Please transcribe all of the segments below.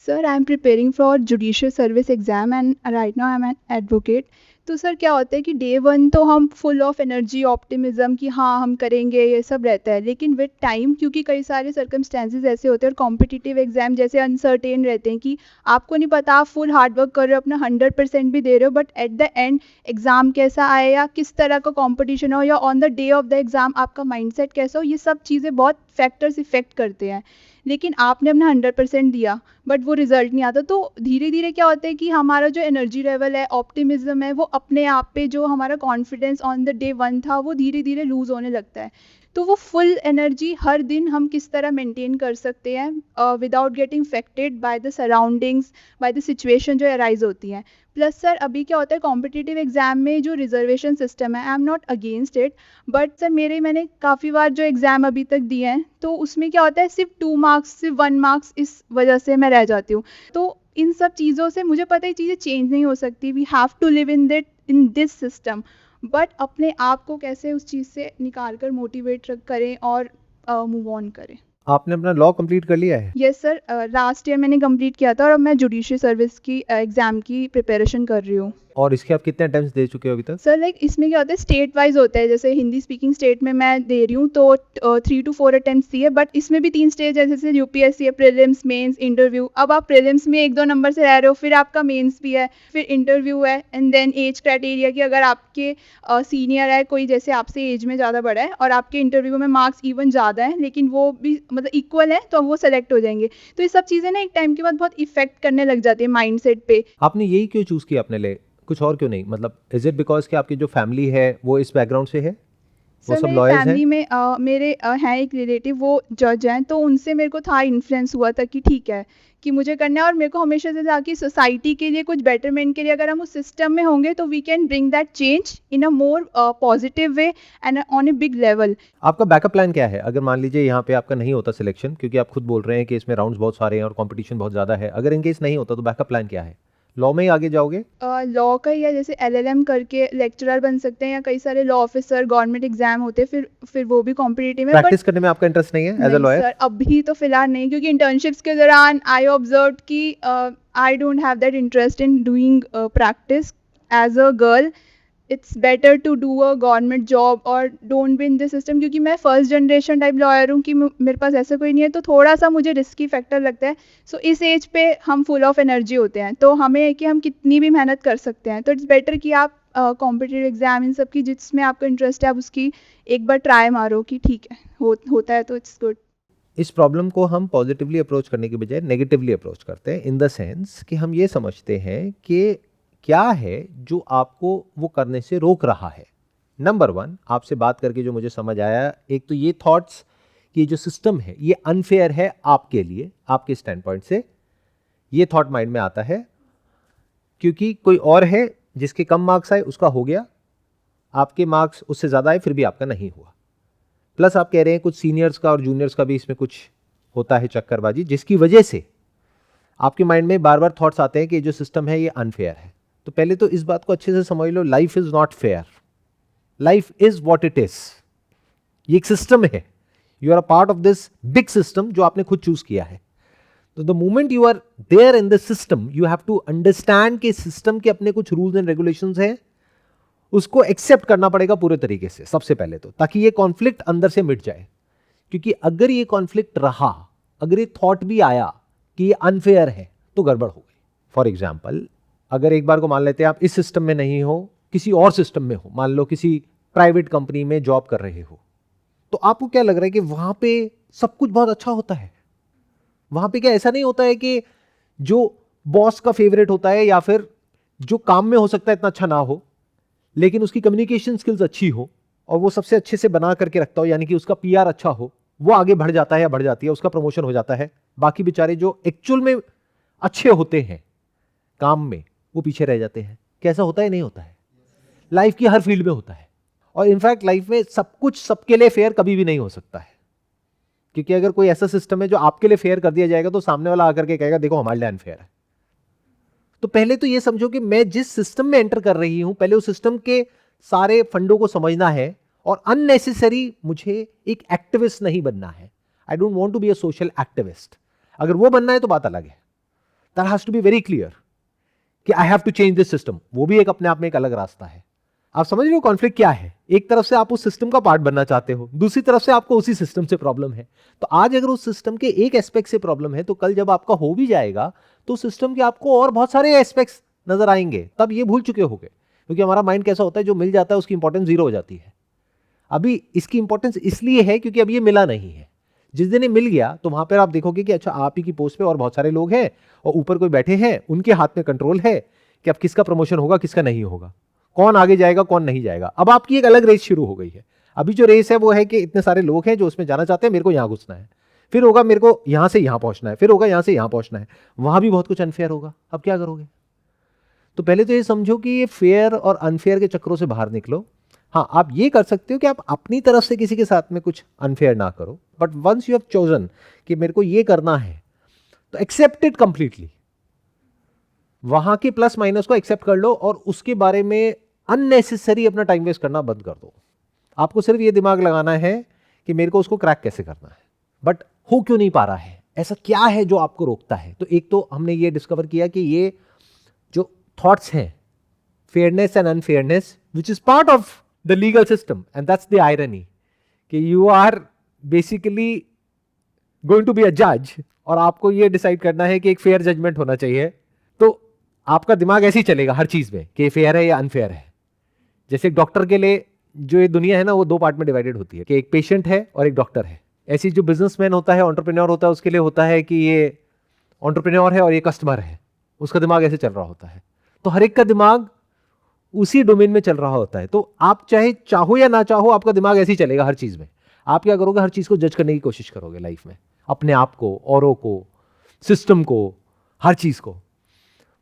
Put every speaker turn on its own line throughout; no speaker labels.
Sir I am preparing for judicial service exam and right now I am an advocate. तो sir क्या होता है कि day one तो हम फुल ऑफ एनर्जी ऑप्टिमिज्म कि हाँ हम करेंगे ये सब रहता है, लेकिन विद टाइम क्योंकि कई सारे सर्कमस्टेंसेज ऐसे होते हैं और कॉम्पिटिटिव एग्जाम जैसे अनसर्टेन रहते हैं कि आपको नहीं पता आप फुल हार्डवर्क कर रहे हो, अपना 100% भी दे रहे हो, but at the end exam कैसा आए या किस तरह का कॉम्पिटिशन हो या on the day of the exam आपका माइंडसेट कैसा हो, ये सब चीज़ें बहुत फैक्टर्स इफेक्ट करते हैं। लेकिन आपने अपना 100% दिया बट वो रिजल्ट नहीं आता, तो धीरे धीरे क्या होता है कि हमारा जो एनर्जी लेवल है, ऑप्टिमिज्म है, वो अपने आप पे जो हमारा confidence on the day one था वो धीरे धीरे लूज होने लगता है। तो वो फुल एनर्जी हर दिन हम किस तरह मेंटेन कर सकते हैं without getting affected by the surroundings, by the situation जो अराइज होती हैं। प्लस सर अभी क्या होता है कॉम्पिटिटिव एग्जाम में जो रिजर्वेशन सिस्टम है, I am not against it, but sir मैंने काफ़ी बार जो एग्ज़ाम अभी तक दिए हैं तो उसमें क्या होता है सिर्फ 2 मार्क्स, सिर्फ 1 मार्क्स, इस वजह से मैं रह जाती हूँ। तो इन सब चीज़ों से मुझे पता है चीज़ें चेंज नहीं हो सकती, we have to live in this system, but अपने आप को कैसे उस चीज़ से निकाल कर मोटिवेट करें और मूव ऑन करें।
आपने अपना लॉ कंप्लीट कर लिया है?
यस सर, लास्ट ईयर मैंने कंप्लीट किया था और अब मैं जुडिशियल सर्विस की एग्ज़ाम की प्रिपरेशन कर रही हूँ।
और इसके आप कितने अटेम्प्ट्स दे चुके हो अभी तक?
सर इसमें क्या होता है स्टेट वाइज होता है, जैसे हिंदी स्पीकिंग स्टेट में मैं दे रही हूँ तो 3 to 4 अटेम्प्ट दिए, बट इसमें भी 3 स्टेज है, जैसे यूपीएससी है, प्रीलिम्स, मेंस, इंटरव्यू। अब आप प्रीलिम्स में 1-2 नंबर से रह रहे हो, फिर आपका मेंस भी है, फिर इंटरव्यू है, एंड देन एज क्राइटेरिया कि अगर आपके सीनियर है कोई, जैसे आपसे एज में ज़्यादा बड़ा है और आपके इंटरव्यू में मार्क्स इवन ज़्यादा है लेकिन वो भी मतलब इक्वल है तो वो सेलेक्ट हो जाएंगे। तो ये सब चीज़ें ना एक टाइम के बाद बहुत इफेक्ट करने लग जाती है माइंड सेट पे।
आपने यही क्यों चूज किया अपने लिए, कुछ और क्यों नहीं? मतलब इज इट बिकॉज कि आपकी जो फैमिली है वो इस बैकग्राउंड से है, वो
सर
सब
मेरी
लॉयर्स हैं?
फैमिली में मेरे हैं एक रिलेटिव, वो जज हैं, तो उनसे मेरे को था इन्फ्लुएंस हुआ था कि ठीक है कि मुझे करना है, और मेरे को हमेशा से था कि सोसाइटी के लिए कुछ बेटरमेंट के लिए अगर हम उस सिस्टम में होंगे तो we can bring that change in a more positive way and on a big level.
आपका बैकअप प्लान क्या है अगर मान लीजिए यहाँ पे आपका नहीं होता सिलेक्शन, क्योंकि आप खुद बोल रहे हैं कि इसमें राउंड्स बहुत सारे हैं और कंपटीशन बहुत ज़्यादा है, अगर इन केस नहीं होता तो बैकअप प्लान क्या है? लॉ में ही आगे जाओगे?
लॉ का ही है, जैसे एलएलएम करके लेक्चरर बन सकते हैं, या कई सारे लॉ ऑफिसर गवर्नमेंट एग्जाम होते हैं, फिर वो भी कॉम्पिटिटिव है, बट
प्रैक्टिस करने में आपका इंटरेस्ट नहीं है एज अ
नहीं
लॉयर?
सर अभी तो फिलहाल नहीं, क्योंकि इंटर्नशिप्स के दौरान आई ऑब्जर्व कि I don't have that interest in doing practice as a girl. It's better to do a government job और don't be in this system, क्योंकि मैं फर्स्ट जनरेशन टाइप लॉयर हूँ कि मेरे पास ऐसा कोई नहीं है, तो थोड़ा सा मुझे रिस्की फैक्टर लगता है। सो इस एज पे हम फुल ऑफ एनर्जी होते हैं तो हमें है कि हम कितनी भी मेहनत कर सकते हैं, तो इट्स बेटर कि आप कॉम्पिटिटिव एग्जाम इन सब की जिसमें आपका इंटरेस्ट है आप उसकी एक बार ट्राई मारो कि ठीक है होता है तो इट्स गुड।
इस प्रॉब्लम को हम पॉजिटिवली अप्रोच करने के बजाय नेगेटिवली अप्रोच करते हैं, इन द सेंस कि हम ये समझते हैं कि क्या है जो आपको वो करने से रोक रहा है। नंबर वन, आपसे बात करके जो मुझे समझ आया, एक तो ये थॉट्स कि जो सिस्टम है ये अनफेयर है आपके लिए, आपके स्टैंड पॉइंट से ये थॉट माइंड में आता है, क्योंकि कोई और है जिसके कम मार्क्स आए उसका हो गया, आपके मार्क्स उससे ज़्यादा आए फिर भी आपका नहीं हुआ। प्लस आप कह रहे हैं कुछ सीनियर्स का और जूनियर्स का भी इसमें कुछ होता है चक्करबाजी, जिसकी वजह से आपके माइंड में बार बार थॉट्स आते हैं कि जो सिस्टम है ये अनफेयर है। तो पहले तो इस बात को अच्छे से समझ लो, life is not fair, life is what it is. ये एक सिस्टम है, you are a part of this big system जो आपने खुद चूज किया है। तो the moment you are there in the system you have to understand कि सिस्टम के अपने कुछ रूल्स एंड रेगुलेशंस हैं, उसको एक्सेप्ट करना पड़ेगा पूरे तरीके से सबसे पहले तो, ताकि ये कॉन्फ्लिक्ट अंदर से मिट जाए। क्योंकि अगर ये कॉन्फ्लिक्ट रहा, अगर ये थॉट भी आया कि ये अनफेयर है, तो गड़बड़ हो गई। फॉर एग्जाम्पल, अगर एक बार को मान लेते हैं आप इस सिस्टम में नहीं हो, किसी और सिस्टम में हो, मान लो किसी प्राइवेट कंपनी में जॉब कर रहे हो, तो आपको क्या लग रहा है कि वहां पे सब कुछ बहुत अच्छा होता है? वहां पे क्या ऐसा नहीं होता है कि जो बॉस का फेवरेट होता है, या फिर जो काम में हो सकता है इतना अच्छा ना हो लेकिन उसकी कम्युनिकेशन स्किल्स अच्छी हो और वो सबसे अच्छे से बना करके रखता हो, यानी कि उसका पीआर अच्छा हो, वो आगे बढ़ जाता है या बढ़ जाती है, उसका प्रमोशन हो जाता है। बाकी बेचारे जो एक्चुअल में अच्छे होते हैं काम में, वो पीछे रह जाते हैं। कैसा होता है? नहीं होता है। लाइफ की हर फील्ड में होता है। और इनफैक्ट लाइफ में सब कुछ सबके लिए फेयर कभी भी नहीं हो सकता है, क्योंकि अगर कोई ऐसा सिस्टम है जो आपके लिए फेयर कर दिया जाएगा तो सामने वाला आकर के कहेगा देखो हमारे लिए अनफेयर है। तो पहले तो ये समझो कि मैं जिस सिस्टम में एंटर कर रही हूं, पहले उस सिस्टम के सारे फंडों को समझना है, और अननेसेसरी मुझे एक एक्टिविस्ट नहीं बनना है। I don't want to be a social activist. अगर वो बनना है तो बात अलग है, that has to be very clear कि I have to change this system. वो भी एक अपने आप में एक अलग रास्ता है। आप समझ रहे हो कॉन्फ्लिक्ट क्या है? एक तरफ से आप उस सिस्टम का पार्ट बनना चाहते हो, दूसरी तरफ से आपको उसी सिस्टम से प्रॉब्लम है। तो आज अगर उस सिस्टम के एक एस्पेक्ट से प्रॉब्लम है, तो कल जब आपका हो भी जाएगा तो सिस्टम के आपको और बहुत सारे एस्पेक्ट्स नजर आएंगे, तब ये भूल चुके होगे। क्योंकि हमारा माइंड कैसा होता है, जो मिल जाता है उसकी इंपॉर्टेंस जीरो हो जाती है। अभी इसकी इंपॉर्टेंस इसलिए है क्योंकि अब ये मिला नहीं है। जिस दिन ये मिल गया तो वहां पर आप देखोगे कि अच्छा, आप ही की पोस्ट पे और बहुत सारे लोग हैं और ऊपर कोई बैठे हैं, उनके हाथ में कंट्रोल है कि अब किसका प्रमोशन होगा, किसका नहीं होगा, कौन आगे जाएगा, कौन नहीं जाएगा। अब आपकी एक अलग रेस शुरू हो गई है। अभी जो रेस है वो है कि इतने सारे लोग हैं जो उसमें जाना चाहते हैं, मेरे को यहां घुसना है, फिर होगा मेरे को यहां से यहां पहुंचना है, फिर होगा यहां से यहां पहुंचना है, वहां भी बहुत कुछ अनफेयर होगा। अब क्या करोगे? तो पहले तो ये समझो कि ये फेयर और अनफेयर के चक्रों से बाहर निकलो। हाँ, आप ये कर सकते हो कि आप अपनी तरफ से किसी के साथ में कुछ अनफेयर ना करो, but once you have chosen कि मेरे को ये करना है, तो एक्सेप्ट इट कंप्लीटली। वहां के प्लस माइनस को एक्सेप्ट कर लो और उसके बारे में अननेसेसरी अपना टाइम वेस्ट करना बंद कर दो। आपको सिर्फ ये दिमाग लगाना है कि मेरे को उसको क्रैक कैसे करना है। बट हो क्यों नहीं पा रहा है? ऐसा क्या है जो आपको रोकता है? तो एक तो हमने ये डिस्कवर किया कि ये जो थॉट्स हैं, fairness and unfairness, which is part of the legal system, and that's the irony कि you are basically going to be a जज और आपको ये डिसाइड करना है कि एक फेयर जजमेंट होना चाहिए। तो आपका दिमाग ऐसे ही चलेगा हर चीज में कि फेयर है या अनफेयर है। जैसे एक डॉक्टर के लिए जो ये दुनिया है ना, वो दो पार्ट में डिवाइडेड होती है कि एक पेशेंट है और एक डॉक्टर है। ऐसी जो बिजनेसमैन होता है, एंटरप्रेन्योर होता है, उसके लिए होता है कि ये एंटरप्रेन्योर है और ये कस्टमर है। उसका दिमाग ऐसे चल रहा होता है। तो हर एक का दिमाग उसी डोमेन में चल रहा होता है। तो आप चाहे चाहो या ना चाहो, आपका दिमाग ऐसे ही चलेगा हर चीज में। आप क्या करोगे? हर चीज को जज करने की कोशिश करोगे लाइफ में, अपने आप को, औरों को, सिस्टम को, हर चीज को।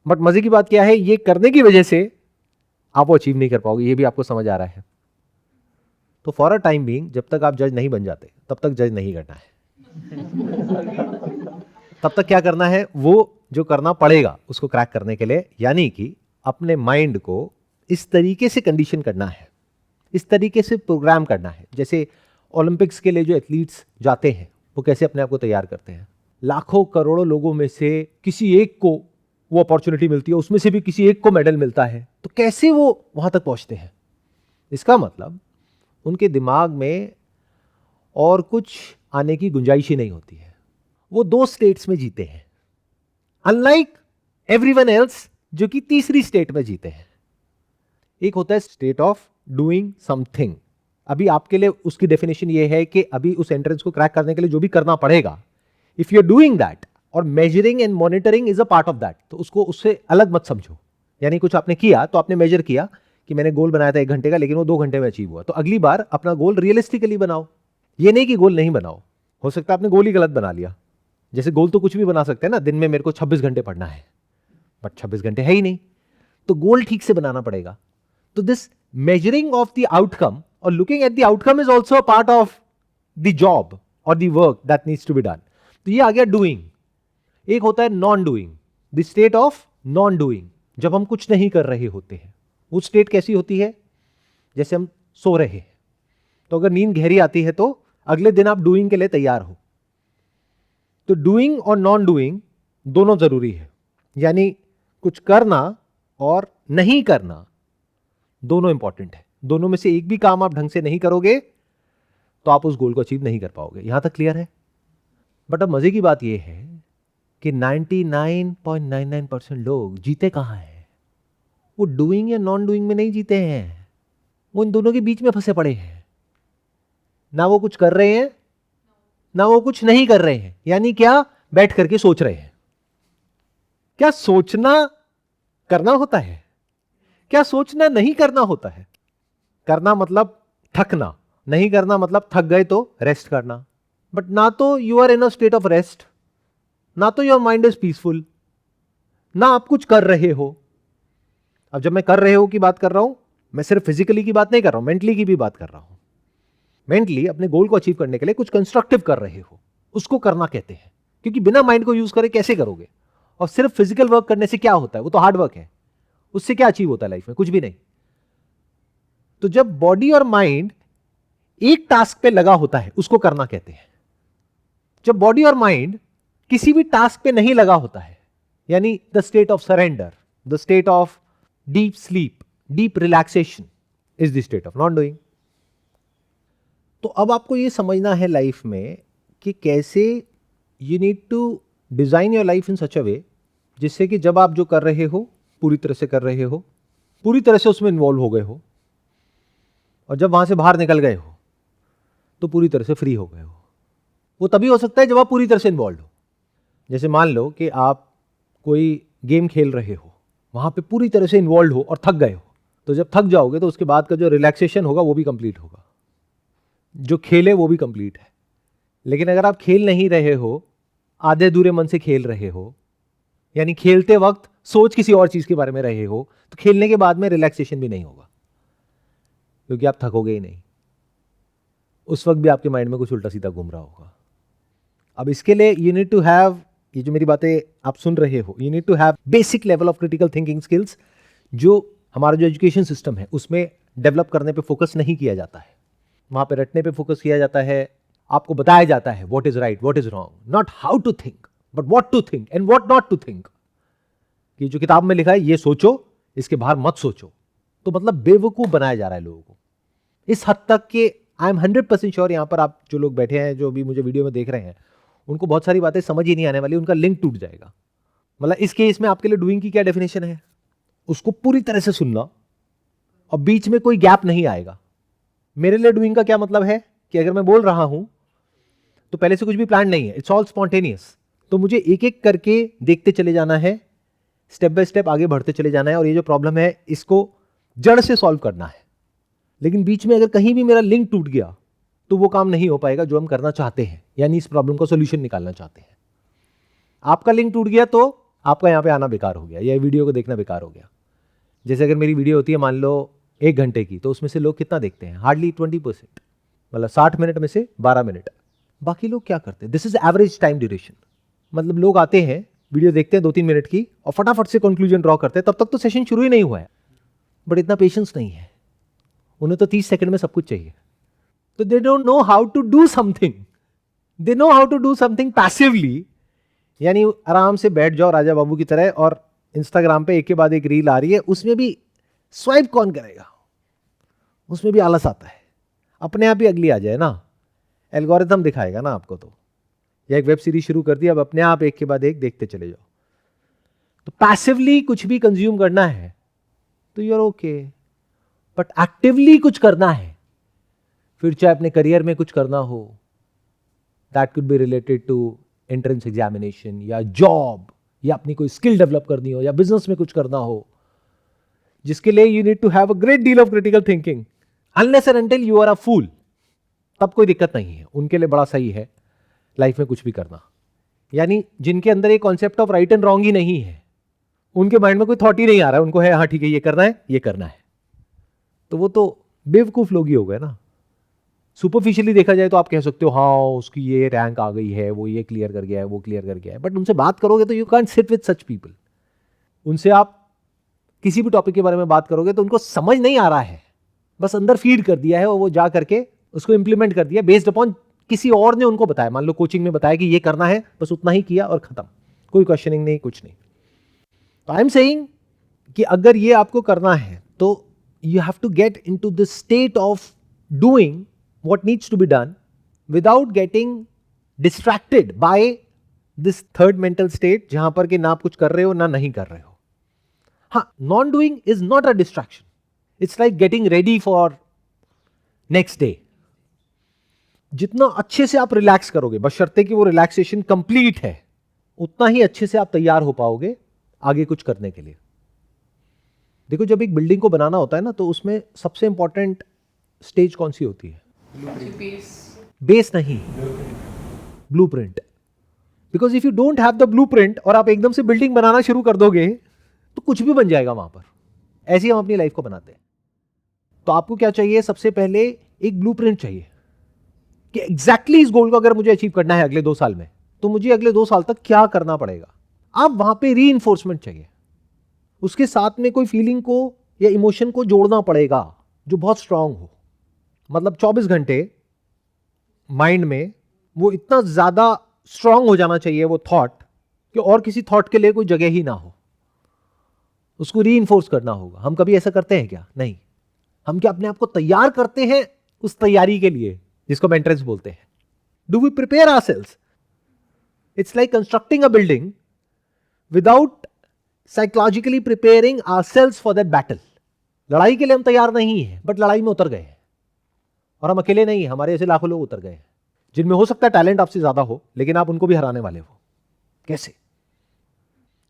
बट मजे की बात क्या है, ये करने की वजह से आप वो अचीव नहीं कर पाओगे। ये भी आपको समझ आ रहा है। तो फॉर अ टाइम बीइंग, जब तक आप जज नहीं बन जाते तब तक जज नहीं करना है। तब तक क्या करना है? वो जो करना पड़ेगा उसको क्रैक करने के लिए, यानी कि अपने माइंड को इस तरीके से कंडीशन करना है, इस तरीके से प्रोग्राम करना है। जैसे ओलंपिक्स के लिए जो एथलीट्स जाते हैं, वो कैसे अपने आप को तैयार करते हैं। लाखों करोड़ों लोगों में से किसी एक को वो अपॉर्चुनिटी मिलती है, उसमें से भी किसी एक को मेडल मिलता है, तो कैसे वो वहां तक पहुंचते हैं? इसका मतलब उनके दिमाग में और कुछ आने की गुंजाइश ही नहीं होती है। वो दो स्टेट्स में जीते हैं, अनलाइक एवरीवन एल्स जो कि तीसरी स्टेट में जीते हैं। एक होता है स्टेट ऑफ डूइंग समथिंग। अभी आपके लिए उसकी डेफिनेशन ये है कि अभी उस एंट्रेंस को क्रैक करने के लिए जो भी करना पड़ेगा, if you are doing that, और measuring and monitoring is a part of that, तो उसको उससे अलग मत समझो। यानी कुछ आपने किया तो आपने मेजर किया कि मैंने गोल बनाया था 1 घंटे का, लेकिन वो 2 घंटे में अचीव हुआ, तो अगली बार अपना गोल रियलिस्टिकली बनाओ। ये नहीं कि गोल नहीं बनाओ। हो सकता है आपने गोल ही गलत बना लिया। जैसे गोल तो कुछ भी बना सकते हैं ना, दिन में मेरे को 26 घंटे पढ़ना है, बट 26 घंटे है ही नहीं, तो गोल ठीक से बनाना पड़ेगा। तो this measuring of the outcome और looking at the outcome is also part of the job और the work that needs to be done. तो ये आ गया डूइंग। एक होता है non doing, the state of non doing, जब हम कुछ नहीं कर रहे होते हैं। वो स्टेट कैसी होती है? जैसे हम सो रहे हैं, तो अगर नींद गहरी आती है तो अगले दिन आप डूइंग के लिए तैयार हो। तो डूइंग और नॉन डूइंग दोनों जरूरी है, यानी कुछ करना और नहीं करना दोनों इंपॉर्टेंट है। दोनों में से एक भी काम आप ढंग से नहीं करोगे तो आप उस गोल को अचीव नहीं कर पाओगे। यहां तक क्लियर है? बट अब मजे की बात यह है कि 99.99% लोग जीते कहां हैं? वो डूइंग या नॉन डूइंग में नहीं जीते हैं, वो इन दोनों के बीच में फंसे पड़े हैं। ना वो कुछ कर रहे हैं, ना वो कुछ नहीं कर रहे हैं। यानी क्या? बैठ करके सोच रहे हैं। क्या सोचना करना होता है? क्या सोचना नहीं करना होता है? करना मतलब थकना, नहीं करना मतलब थक गए तो रेस्ट करना। बट ना तो you are in a state of rest, ना तो योर माइंड इज पीसफुल, ना आप कुछ कर रहे हो। अब जब मैं कर रहे हो की बात कर रहा हूं, मैं सिर्फ फिजिकली की बात नहीं कर रहा हूं, मेंटली की भी बात कर रहा हूं। मेंटली अपने गोल को अचीव करने के लिए कुछ कंस्ट्रक्टिव कर रहे हो, उसको करना कहते हैं। क्योंकि बिना माइंड को यूज करे कैसे करोगे? और सिर्फ फिजिकल वर्क करने से क्या होता है? वो तो हार्ड वर्क है, उससे क्या अचीव होता है लाइफ में? कुछ भी नहीं। तो जब बॉडी और माइंड एक टास्क पे लगा होता है, उसको करना कहते हैं। जब बॉडी और माइंड किसी भी टास्क पे नहीं लगा होता है, यानी the state of surrender, the state of deep sleep, deep relaxation is the state of non doing. तो अब आपको ये समझना है लाइफ में कि कैसे you need to design your life in such a way जिससे कि जब आप जो कर रहे हो पूरी तरह से कर रहे हो, पूरी तरह से उसमें इन्वॉल्व हो गए हो, और जब वहां से बाहर निकल गए हो तो पूरी तरह से फ्री हो गए हो। वो तभी हो सकता है जब आप पूरी तरह से इन्वॉल्व हो। जैसे मान लो कि आप कोई गेम खेल रहे हो, वहां पे पूरी तरह से इन्वॉल्व हो और थक गए हो, तो जब थक जाओगे तो उसके बाद का जो रिलैक्सेशन होगा वो भी कंप्लीट होगा, जो खेले वो भी कंप्लीट है। लेकिन अगर आप खेल नहीं रहे हो, आधे अधूरे मन से खेल रहे हो, यानी खेलते वक्त सोच किसी और चीज के बारे में रहे हो, तो खेलने के बाद में रिलैक्सेशन भी नहीं होगा, क्योंकि आप थकोगे ही नहीं। उस वक्त भी आपके माइंड में कुछ उल्टा सीधा घूम रहा होगा। अब इसके लिए यू नीड टू हैव, ये जो मेरी बातें आप सुन रहे हो, you need to have basic level of critical thinking skills, जो हमारा जो एजुकेशन सिस्टम है उसमें डेवलप करने पे फोकस नहीं किया जाता है। वहां पे रटने पे फोकस किया जाता है। आपको बताया जाता है what is right, what is wrong, not how to think but what to think and what not to think. कि जो किताब में लिखा है ये सोचो, इसके बाहर मत सोचो। तो मतलब बेवकूफ बनाया जा रहा है लोगों को इस हद तक कि आई एम 100% श्योर यहां पर आप जो लोग बैठे हैं, जो भी मुझे वीडियो में देख रहे हैं, उनको बहुत सारी बातें समझ ही नहीं आने वाली, उनका लिंक टूट जाएगा। मतलब इस केस में आपके लिए डूइंग की क्या डेफिनेशन है, उसको पूरी तरह से सुनना और बीच में कोई गैप नहीं आएगा। मेरे लिए डूइंग का क्या मतलब है कि अगर मैं बोल रहा हूं तो पहले से कुछ भी प्लान नहीं है, इट्स ऑल स्पॉन्टेनियस। तो मुझे एक एक करके देखते चले जाना है, स्टेप बाय स्टेप आगे बढ़ते चले जाना है, और ये जो प्रॉब्लम है इसको जड़ से सॉल्व करना है। लेकिन बीच में अगर कहीं भी मेरा लिंक टूट गया तो वो काम नहीं हो पाएगा जो हम करना चाहते हैं, यानी इस प्रॉब्लम का सॉल्यूशन निकालना चाहते हैं। आपका लिंक टूट गया तो आपका यहां पे आना बेकार हो गया, या वीडियो को देखना बेकार हो गया। जैसे अगर मेरी वीडियो होती है मान लो 1 घंटे की, तो उसमें से लोग कितना देखते हैं, हार्डली 20%, मतलब 60 मिनट में से 12 मिनट। बाकी लोग क्या करते हैं, this is average time duration. मतलब लोग आते हैं, वीडियो देखते हैं 2-3 मिनट की और फटाफट से कंक्लूजन ड्रॉ करते हैं, तब तक तो सेशन शुरू ही नहीं हुआ है। बट इतना पेशेंस नहीं है, उन्हें तो 30 सेकंड में सब कुछ चाहिए। तो they don't know how to do something, they know how to do something passively, यानी आराम से बैठ जाओ राजा बाबू की तरह, और इंस्टाग्राम पे एक के बाद एक रील आ रही है, उसमें भी स्वाइप कौन करेगा, उसमें भी आलस आता है। अपने आप ही अगली आ जाए ना, एल्गोरिथम दिखाएगा ना आपको। तो या एक वेब सीरीज शुरू कर दी, अब अपने आप एक के बाद एक देखते चले जाओ। तो पैसिवली कुछ भी कंज्यूम करना है तो you are okay, but actively कुछ करना है, फिर चाहे अपने करियर में कुछ करना हो, that could be related to entrance examination या जॉब, या अपनी कोई स्किल डेवलप करनी हो, या बिजनेस में कुछ करना हो, जिसके लिए you need to have a great deal of critical thinking. Unless and until you are a fool, तब कोई दिक्कत नहीं है, उनके लिए बड़ा सही है लाइफ में कुछ भी करना। यानी जिनके अंदर एक concept of right and wrong ही नहीं है, उनके माइंड में कोई थॉट ही नहीं आ रहा है, उनको है हाँ ठीक है ये करना है, ये करना है, तो वो तो बेवकूफ लोग ही हो गए ना। सुपरफिशियली देखा जाए तो आप कह सकते हो हाँ उसकी ये रैंक आ गई है, वो ये क्लियर कर गया है, वो क्लियर कर गया है, बट उनसे बात करोगे तो you can't sit with such people. उनसे आप किसी भी टॉपिक के बारे में बात करोगे तो उनको समझ नहीं आ रहा है, बस अंदर फीड कर दिया है और वो जा करके उसको इंप्लीमेंट कर दिया बेस्ड अपॉन किसी और ने उनको बताया। मान लो कोचिंग में बताया कि ये करना है, बस उतना ही किया और खत्म, कोई क्वेश्चनिंग नहीं, कुछ नहीं। तो आई एम सेइंग कि अगर ये आपको करना है तो you have to get into the state of doing what needs to be done without getting distracted by this third mental state, जहां पर कि ना आप कुछ कर रहे हो ना नहीं कर रहे हो। हाँ, non doing is not a distraction, it's like getting ready for next day. जितना अच्छे से आप रिलैक्स करोगे, बशर्ते कि वो रिलैक्सेशन कंप्लीट है, उतना ही अच्छे से आप तैयार हो पाओगे आगे कुछ करने के लिए। देखो जब एक बिल्डिंग को बनाना होता है ना, तो उसमें सबसे इंपॉर्टेंट स्टेज कौन सी होती है? बेस नहीं, blueprint. Because if you don't have the blueprint और आप एकदम से बिल्डिंग बनाना शुरू कर दोगे तो कुछ भी बन जाएगा वहां पर। ऐसे ही हम अपनी लाइफ को बनाते हैं। तो आपको क्या चाहिए? सबसे पहले एक ब्लूप्रिंट चाहिए कि एग्जैक्टली इस गोल को अगर मुझे अचीव करना है अगले 2 साल में, तो मुझे अगले 2 साल तक क्या करना पड़ेगा। अब वहां पे रीइंफोर्समेंट चाहिए, उसके साथ में कोई फीलिंग को या इमोशन को जोड़ना पड़ेगा जो बहुत स्ट्रांग हो। मतलब 24 घंटे माइंड में वो इतना ज्यादा स्ट्रांग हो जाना चाहिए वो थॉट, कि और किसी थॉट के लिए कोई जगह ही ना हो, उसको रीइंफोर्स करना होगा। हम कभी ऐसा करते हैं क्या? नहीं। हम क्या अपने आप को तैयार करते हैं उस तैयारी के लिए जिसको मेंटेनेंस बोलते हैं? Do we prepare ourselves? It's like constructing a building without psychologically preparing ourselves for that battle. लड़ाई के लिए हम तैयार नहीं है, बट लड़ाई में उतर गए हैं। और हम अकेले नहीं, हमारे ऐसे लाखों लोग उतर गए हैं जिनमें हो सकता है टैलेंट आपसे ज्यादा हो, लेकिन आप उनको भी हराने वाले हो। कैसे?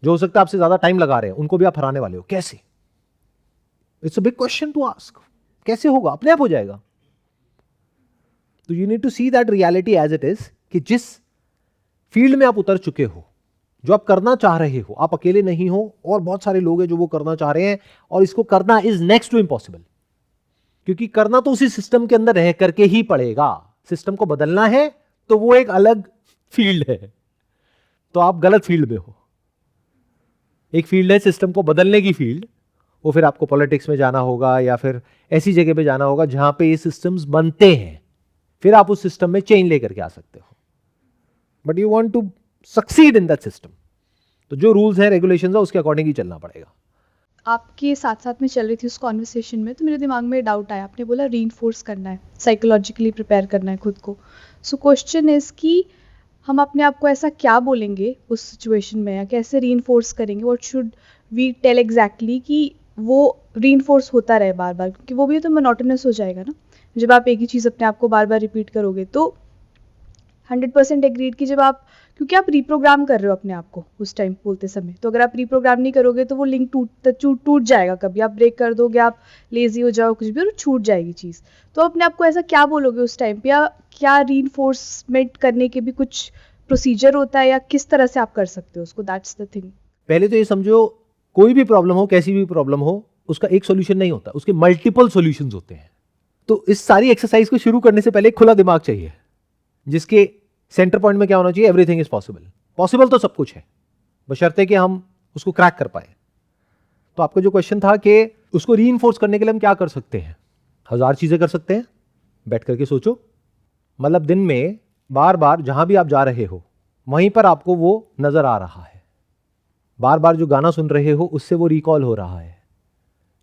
जो हो सकता है आपसे ज्यादा टाइम लगा रहे हैं, उनको भी आप हराने वाले हो। कैसे? It's a big question to ask. कैसे होगा? अपने आप हो जाएगा। तो you need to see that reality as it is, कि जिस फील्ड में आप उतर चुके हो, जो आप करना चाह रहे हो, आप अकेले नहीं हो, और बहुत सारे लोग हैं जो वो करना चाह रहे हैं, और इसको करना इज नेक्स्ट टू इम्पॉसिबल। क्योंकि करना तो उसी सिस्टम के अंदर रह करके ही पड़ेगा। सिस्टम को बदलना है तो वो एक अलग फील्ड है, तो आप गलत फील्ड में हो। एक फील्ड है सिस्टम को बदलने की फील्ड, वो फिर आपको पॉलिटिक्स में जाना होगा या फिर ऐसी जगह पे जाना होगा जहां पे ये सिस्टम्स बनते हैं, फिर आप उस सिस्टम में चेंज लेकर के आ सकते हो। But you want to succeed in that system, तो जो रूल्स हैं, रेगुलेशंस है, उसके अकॉर्डिंग ही चलना पड़ेगा।
आपके साथ साथ में चल रही थी उस कॉन्वर्सेशन में, तो मेरे दिमाग में डाउट आया। आपने बोला रीइंफोर्स करना है, साइकोलॉजिकली प्रिपेयर करना है खुद को। सो क्वेश्चन इज कि हम अपने आप को ऐसा क्या बोलेंगे उस सिचुएशन में, या कैसे रीइंफोर्स करेंगे? What should we tell exactly कि वो रीइंफोर्स होता रहे बार बार, क्योंकि वो भी तो मोनोटोनस हो जाएगा ना जब आप एक ही चीज़ अपने आप को बार बार रिपीट करोगे। तो 100% एग्रीड कि जब आप, क्योंकि आप रिप्रोग्राम कर रहे हो अपने आप को उस टाइम बोलते समय, तो अगर आप रिप्रोग्राम नहीं करोगे तो वो लिंक टूट जाएगा। कभी आप ब्रेक कर दोगे, आप लेजी हो जाओ, कुछ भी, और छूट जाएगी चीज़। तो अपने आप को ऐसा क्या बोलोगे उस टाइम पे, या क्या रीइंफोर्समेंट करने के भी कुछ प्रोसीजर होता है, या किस तरह से आप कर सकते हो उसको? That's the thing.
पहले तो ये समझो, कोई भी प्रॉब्लम हो, कैसी भी प्रॉब्लम हो, उसका एक सॉल्यूशन नहीं होता, उसके मल्टीपल सॉल्यूशंस होते हैं। तो इस सारी एक्सरसाइज को शुरू करने से पहले एक खुला दिमाग चाहिए, जिसके सेंटर पॉइंट में क्या होना चाहिए? Everything is possible. पॉसिबल तो सब कुछ है, बशर्ते कि हम उसको क्रैक कर पाए। तो आपका जो क्वेश्चन था कि उसको रीइंफोर्स करने के लिए हम क्या कर सकते हैं? 1000 चीजें कर सकते हैं। बैठ करके सोचो, मतलब दिन में बार बार जहां भी आप जा रहे हो, वहीं पर आपको वो नजर आ रहा है। बार बार जो गाना सुन रहे हो, उससे वो रिकॉल हो रहा है।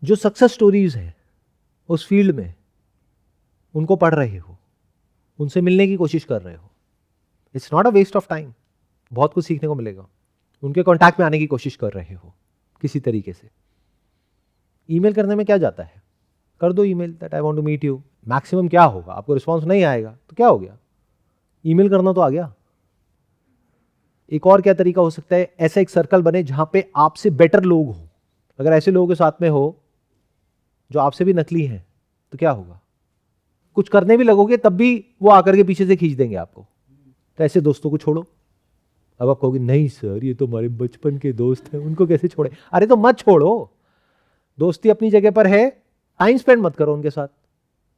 जो सक्सेस स्टोरीज हैं उस फील्ड में, उनको पढ़ रहे हो, उनसे मिलने की कोशिश कर रहे हो। It's not a waste of time, बहुत कुछ सीखने को मिलेगा। उनके कांटेक्ट में आने की कोशिश कर रहे हो किसी तरीके से। ईमेल करने में क्या जाता है? कर दो email that I want to meet you. Maximum क्या होगा? आपको रिस्पांस नहीं आएगा तो क्या हो गया? ईमेल करना तो आ गया। एक और क्या तरीका हो सकता है? ऐसा एक सर्कल बने जहां पे आपसे बेटर लोग हो। अगर ऐसे लोगों के साथ में हो जो आपसे भी नकली हैं, तो क्या होगा? कुछ करने भी लगोगे तब भी वो आकर के पीछे से खींच देंगे आपको। तो ऐसे दोस्तों को छोड़ो। अब आप कहोगे नहीं सर, ये तो हमारे बचपन के दोस्त हैं, उनको कैसे छोड़े? अरे तो मत छोड़ो, दोस्ती अपनी जगह पर है। टाइम स्पेंड मत करो उनके साथ,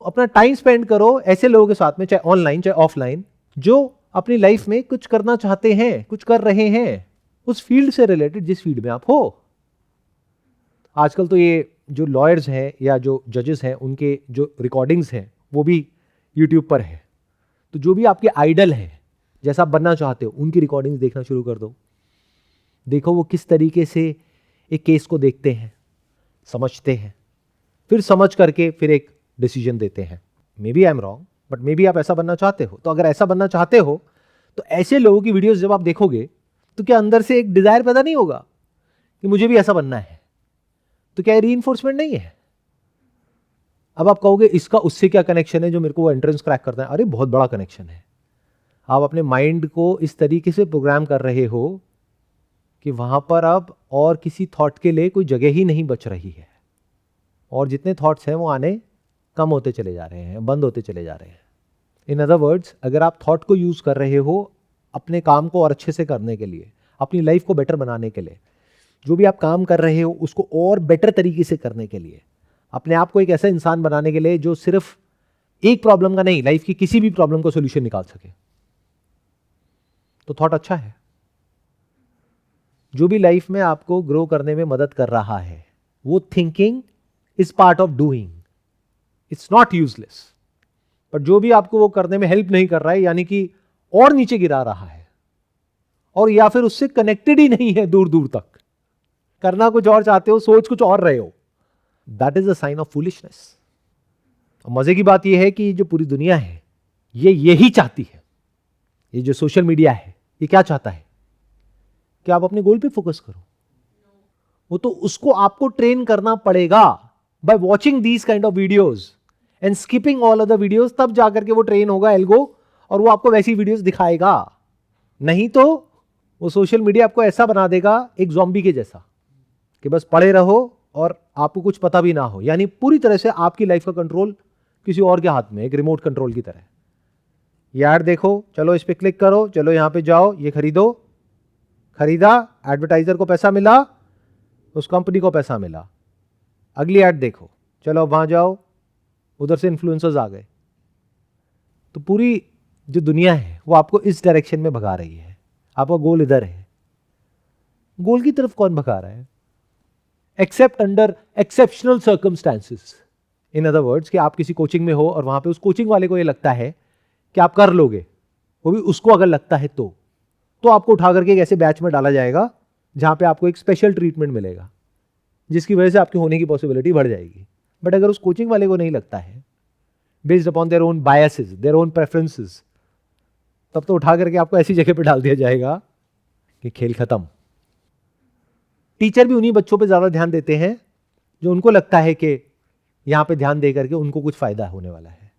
अपना टाइम स्पेंड करो ऐसे लोगों के साथ में, चाहे ऑनलाइन चाहे ऑफलाइन, जो अपनी लाइफ में कुछ करना चाहते हैं, कुछ कर रहे हैं उस फील्ड से रिलेटेड, जिस फील्ड में आप हो। आजकल तो ये जो लॉयर्स हैं या जो जजेस हैं, उनके जो रिकॉर्डिंग्स हैं वो भी यूट्यूब पर है। तो जो भी आपके आइडल हैं, जैसा आप बनना चाहते हो, उनकी रिकॉर्डिंग्स देखना शुरू कर दो। देखो वो किस तरीके से एक केस को देखते हैं, समझते हैं, फिर समझ करके फिर एक डिसीजन देते हैं। Maybe I am wrong, but maybe आप ऐसा बनना चाहते हो। तो अगर ऐसा बनना चाहते हो तो ऐसे लोगों की वीडियोस जब आप देखोगे तो क्या अंदर से एक डिजायर पैदा नहीं होगा कि मुझे भी ऐसा बनना है? तो क्या रीइंफोर्समेंट नहीं है? अब आप कहोगे इसका उससे क्या कनेक्शन है जो मेरे को वो एंट्रेंस क्रैक करना है? अरे बहुत बड़ा कनेक्शन है। आप अपने माइंड को इस तरीके से प्रोग्राम कर रहे हो कि वहां पर अब और किसी थॉट के लिए कोई जगह ही नहीं बच रही है, और जितने थॉट्स हैं वो आने कम होते चले जा रहे हैं, बंद होते चले जा रहे हैं। इन अदर वर्ड्स, अगर आप थॉट को यूज कर रहे हो अपने काम को और अच्छे से करने के लिए, अपनी लाइफ को बेटर बनाने के लिए, जो भी आप काम कर रहे हो उसको और बेटर तरीके से करने के लिए, अपने आप को एक ऐसा इंसान बनाने के लिए जो सिर्फ एक प्रॉब्लम का नहीं, लाइफ की किसी भी प्रॉब्लम का सॉल्यूशन निकाल सके, तो थॉट अच्छा है। जो भी लाइफ में आपको ग्रो करने में मदद कर रहा है, वो thinking is part of doing, it's not useless. But जो भी आपको वो करने में हेल्प नहीं कर रहा है, यानी कि और नीचे गिरा रहा है, और या फिर उससे कनेक्टेड ही नहीं है दूर दूर तक, करना कुछ और चाहते हो, सोच कुछ और रहे हो, that is a sign of foolishness. मजे की बात यह है कि जो पूरी दुनिया है ये यही चाहती है, ये जो सोशल मीडिया है ये क्या चाहता है कि आप अपने गोल पे फोकस करो। वो तो उसको आपको ट्रेन करना पड़ेगा by watching these kind of videos and skipping all other videos, तब जाकर के वो ट्रेन होगा एल्गो, और वो आपको वैसी वीडियोस दिखाएगा। नहीं तो वो सोशल मीडिया आपको ऐसा बना देगा एक ज़ॉम्बी के जैसा कि बस पड़े रहो और आपको कुछ पता भी ना हो, यानी पूरी तरह से आपकी लाइफ का कंट्रोल किसी और के हाथ में, एक रिमोट कंट्रोल की तरह। ये ऐड देखो, चलो इस पे क्लिक करो, चलो यहां पे जाओ, ये खरीदो, खरीदा, एडवर्टाइजर को पैसा मिला, उस कंपनी को पैसा मिला, अगली ऐड देखो, चलो वहां जाओ, उधर से इन्फ्लुएंसर्स आ गए। तो पूरी जो दुनिया है वो आपको इस डायरेक्शन में भगा रही है, आपका गोल इधर है। गोल की तरफ कौन भगा रहा है? Accept under exceptional circumstances. In other words कि आप किसी कोचिंग में हो और वहां पे उस कोचिंग वाले को ये लगता है कि आप कर लोगे, वो भी उसको अगर लगता है तो आपको उठा करके एक ऐसे बैच में डाला जाएगा जहां पे आपको एक स्पेशल ट्रीटमेंट मिलेगा, जिसकी वजह से आपके होने की पॉसिबिलिटी बढ़ जाएगी। बट अगर उस कोचिंग वाले को नहीं लगता है, based upon their own biases, their own preferences, तब तो उठा करके आपको ऐसी जगह पे डाल दिया जाएगा कि खेल खत्म। टीचर भी उन्हीं बच्चों पे ज्यादा ध्यान देते हैं जो उनको लगता है कि यहां पे ध्यान दे करके उनको कुछ फायदा होने वाला है।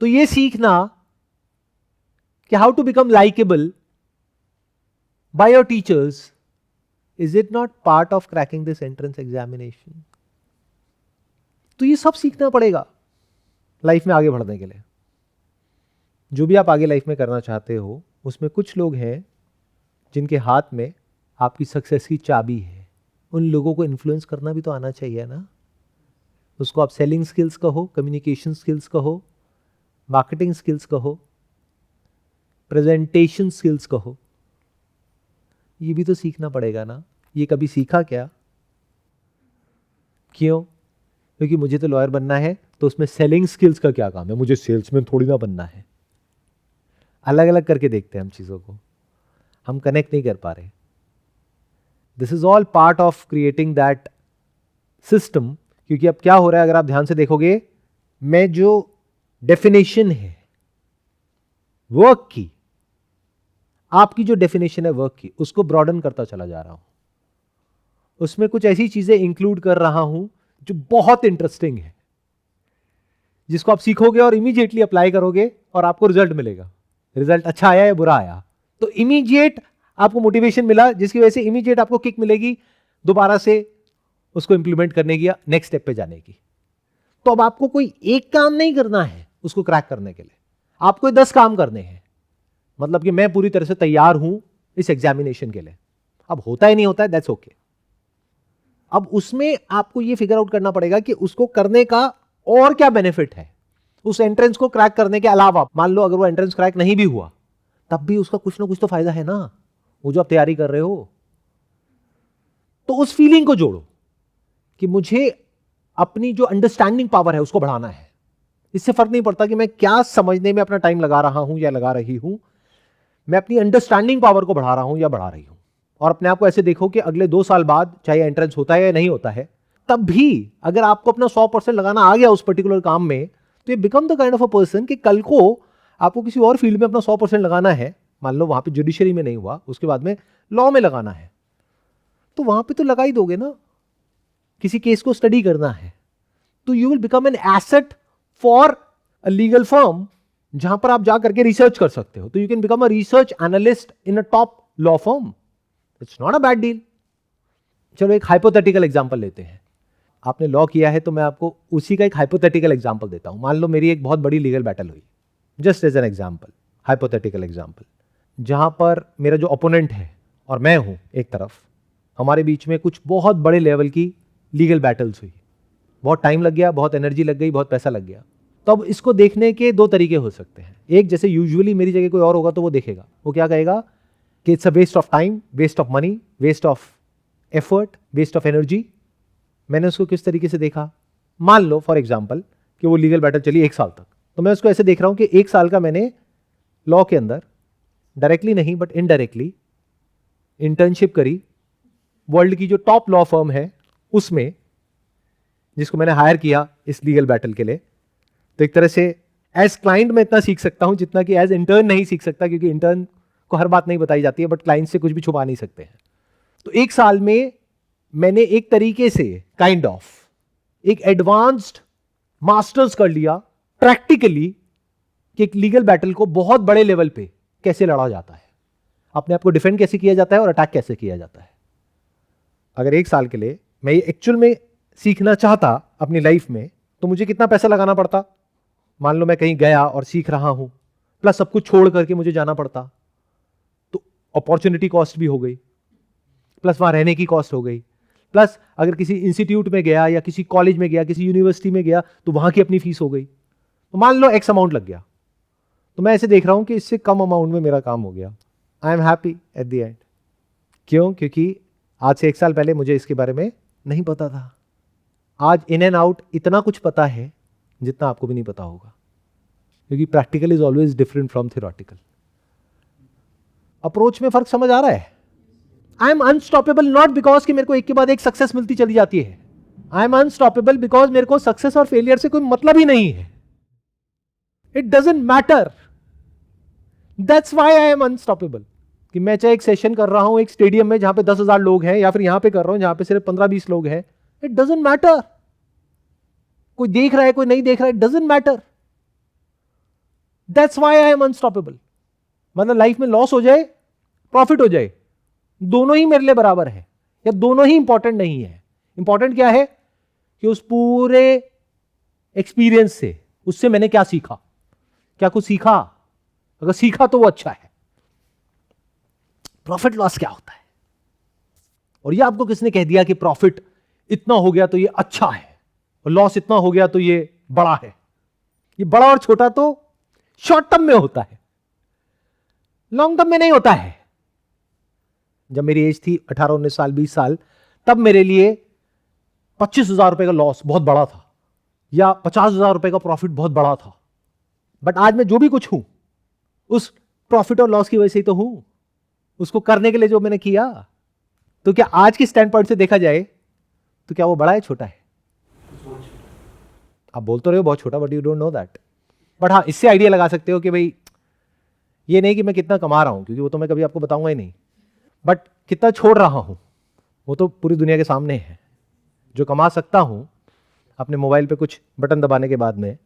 तो ये सीखना कि how to become likeable by your teachers, is it not part of cracking this entrance examination? तो ये सब सीखना पड़ेगा लाइफ में आगे बढ़ने के लिए। जो भी आप आगे लाइफ में करना चाहते हो, उसमें कुछ लोग हैं जिनके हाथ में आपकी सक्सेस की चाबी है। उन लोगों को इन्फ्लुएंस करना भी तो आना चाहिए ना। उसको आप सेलिंग स्किल्स कहो, कम्युनिकेशन स्किल्स कहो, मार्केटिंग स्किल्स कहो, प्रेजेंटेशन स्किल्स कहो, ये भी तो सीखना पड़ेगा ना। ये कभी सीखा क्या? क्यों? क्योंकि मुझे तो लॉयर बनना है, तो उसमें सेलिंग स्किल्स का क्या काम है? मुझे सेल्समैन थोड़ी ना बनना है। अलग अलग करके देखते हैं हम चीजों को, हम कनेक्ट नहीं कर पा रहे। This is all part of creating that system. क्योंकि अब क्या हो रहा है, अगर आप ध्यान से देखोगे, मैं जो डेफिनेशन है वर्क की, आपकी जो डेफिनेशन है वर्क की, उसको ब्रॉडन करता चला जा रहा हूं। उसमें कुछ ऐसी चीजें इंक्लूड कर रहा हूं जो बहुत इंटरेस्टिंग है, जिसको आप सीखोगे और इमीडिएटली अप्लाई करोगे और आपको रिजल्ट मिलेगा। रिजल्ट अच्छा आया या बुरा आया, तो इमीडिएट आपको मोटिवेशन मिला, जिसकी वजह से इमीडिएट आपको किक मिलेगी दोबारा से उसको इंप्लीमेंट करने की या नेक्स्ट स्टेप पे जाने की। तो अब आपको कोई एक काम नहीं करना है उसको क्रैक करने के लिए, आपको 10 काम करने हैं। मतलब कि मैं पूरी तरह से तैयार हूं इस एग्जामिनेशन के लिए। अब होता है नहीं होता है, दैट्स ओके। अब उसमें आपको यह फिगर आउट करना पड़ेगा कि उसको करने का और क्या बेनिफिट है उस एंट्रेंस को क्रैक करने के अलावा। मान लो अगर वो एंट्रेंस क्रैक नहीं भी हुआ, तब भी उसका कुछ ना कुछ तो फायदा है ना, वो जो आप तैयारी कर रहे हो। तो उस फीलिंग को जोड़ो कि मुझे अपनी जो अंडरस्टैंडिंग पावर है उसको बढ़ाना है। इससे फर्क नहीं पड़ता कि मैं क्या समझने में अपना टाइम लगा रहा हूं या लगा रही हूं, मैं अपनी अंडरस्टैंडिंग पावर को बढ़ा रहा हूं या बढ़ा रही हूं। और अपने आप को ऐसे देखो कि अगले 2 साल बाद चाहे एंट्रेंस होता है या नहीं होता है, तब भी अगर आपको अपना 100% लगाना आ गया उस पर्टिकुलर काम में, तो ये become the kind of a person कि कल को आपको किसी और फील्ड में अपना 100% लगाना है। मान लो वहां पे जुडिशरी में नहीं हुआ, उसके बाद में लॉ में लगाना है, तो वहां पे तो लगा ही दोगे ना। किसी केस को स्टडी करना है, तो you will become an asset for a legal firm, जहां पर आप जा करके रिसर्च कर सकते हो। तो you can become a research analyst in a top law firm. It's not a bad deal. चलो एक हाइपोथेटिकल एग्जांपल लेते हैं। आपने लॉ किया है, तो मैं आपको उसी का एक हाइपोथेटिकल एग्जांपल देता हूं। मान लो मेरी एक बहुत बड़ी लीगल बैटल हुई, just as an example, hypothetical example, जहां पर मेरा जो ओपोनेंट है और मैं हूं एक तरफ, हमारे बीच में कुछ बहुत बड़े लेवल की लीगल बैटल्स हुई। बहुत टाइम लग गया, बहुत एनर्जी लग गई, बहुत पैसा लग गया। तो अब इसको देखने के 2 तरीके हो सकते हैं। एक, जैसे यूजुअली मेरी जगह कोई और होगा तो वो देखेगा, वो क्या कहेगा कि it's a waste of time, waste of money, waste of effort, waste of energy. मैंने उसको किस तरीके से देखा? मान लो फॉर एग्जाम्पल कि वो लीगल बैटल चली 1 साल तक, तो मैं उसको ऐसे देख रहा हूं कि 1 साल का मैंने लॉ के अंदर डायरेक्टली नहीं बट इनडायरेक्टली इंटर्नशिप करी वर्ल्ड की जो टॉप लॉ फर्म है उसमें, जिसको मैंने हायर किया इस लीगल बैटल के लिए। तो एक तरह से एज क्लाइंट मैं इतना सीख सकता हूं जितना कि एज इंटर्न नहीं सीख सकता, क्योंकि इंटर्न को हर बात नहीं बताई जाती है, बट क्लाइंट से कुछ भी छुपा नहीं सकते हैं। तो एक साल में मैंने एक तरीके से काइंड ऑफ एक एडवांस्ड मास्टर्स कर लिया प्रैक्टिकली कि एक लीगल बैटल को बहुत बड़े लेवल पे कैसे लड़ा जाता है, अपने आप को डिफेंड कैसे किया जाता है और अटैक कैसे किया जाता है। अगर एक साल के लिए मैं ये एक्चुअल में सीखना चाहता अपनी लाइफ में, तो मुझे कितना पैसा लगाना पड़ता। मान लो मैं कहीं गया और सीख रहा हूं, प्लस सब कुछ छोड़ करके मुझे जाना पड़ता, तो अपॉर्चुनिटी कॉस्ट भी हो गई, प्लस वहां रहने की कॉस्ट हो गई, प्लस अगर किसी इंस्टीट्यूट में गया या किसी कॉलेज में गया, किसी यूनिवर्सिटी में गया, तो वहां की अपनी फीस हो गई। तो मान लो एक्स अमाउंट लग गया, तो मैं ऐसे देख रहा हूं कि इससे कम अमाउंट में मेरा काम हो गया। I am happy at the end. क्यों? क्योंकि आज से एक साल पहले मुझे इसके बारे में नहीं पता था। आज इन एंड आउट इतना कुछ पता है जितना आपको भी नहीं पता होगा, क्योंकि practical is always different from theoretical. Approach में फर्क समझ आ रहा है? I am unstoppable not because कि मेरे को एक के बाद एक सक्सेस मिलती चली जाती है। आई एम अनस्टॉपेबल बिकॉज मेरे को सक्सेस और फेलियर से कोई मतलब ही नहीं है। It doesn't matter. That's why I am unstoppable. कि मैं चाहे एक सेशन कर रहा हूं एक स्टेडियम में जहां पे 10,000 लोग हैं, या फिर यहां पे कर रहा हूं जहां पे सिर्फ 15-20 लोग हैं, इट डजंट मैटर। कोई देख रहा है कोई नहीं देख रहा है, it doesn't matter. That's why I am unstoppable. मतलब लाइफ में लॉस हो जाए प्रॉफिट हो जाए, दोनों ही मेरे लिए बराबर है, या दोनों ही इंपॉर्टेंट नहीं है। इंपॉर्टेंट क्या है कि उस पूरे एक्सपीरियंस से उससे मैंने क्या सीखा। क्या कुछ सीखा? अगर सीखा तो वो अच्छा है। प्रॉफिट लॉस क्या होता है? और ये आपको किसने कह दिया कि प्रॉफिट इतना हो गया तो ये अच्छा है और लॉस इतना हो गया तो ये बड़ा है? ये बड़ा और छोटा तो शॉर्ट टर्म में होता है, लॉन्ग टर्म में नहीं होता है। जब मेरी एज थी 18-19 साल 20 साल, तब मेरे लिए 25,000 रुपए का लॉस बहुत बड़ा था, या 50,000 रुपए का प्रॉफिट बहुत बड़ा था। बट आज मैं जो भी कुछ हूं उस प्रॉफिट और लॉस की वजह से ही तो हूं, उसको करने के लिए जो मैंने किया। तो क्या आज के स्टैंड पॉइंट से देखा जाए तो क्या वो बड़ा है छोटा है? आप बोल तो रहे हो बहुत छोटा, but you don't know that. But हाँ, इससे आइडिया लगा सकते हो कि भाई ये नहीं कि मैं कितना कमा रहा हूं, क्योंकि वो तो मैं कभी आपको बताऊंगा ही नहीं, बट कितना छोड़ रहा हूं वो तो पूरी दुनिया के सामने है। जो कमा सकता हूं अपने मोबाइल पे कुछ बटन दबाने के बाद में,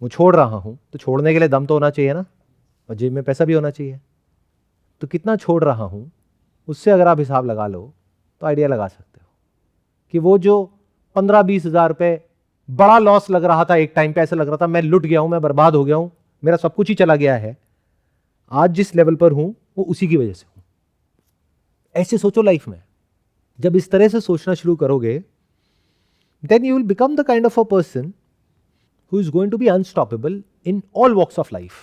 वो छोड़ रहा हूं, तो छोड़ने के लिए दम तो होना चाहिए ना, और जेब में पैसा भी होना चाहिए। तो कितना छोड़ रहा हूं उससे अगर आप हिसाब लगा लो तो आइडिया लगा सकते हो कि वो जो 15-20 हजार रुपए बड़ा लॉस लग रहा था एक टाइम पे, ऐसा लग रहा था मैं लुट गया हूं, मैं बर्बाद हो गया हूं, मेरा सब कुछ ही चला गया है, आज जिस लेवल पर हूं वो उसी की वजह से हूं। ऐसे सोचो लाइफ में। जब इस तरह से सोचना शुरू करोगे, then you will become the kind of a person who is going to be unstoppable in all walks of life.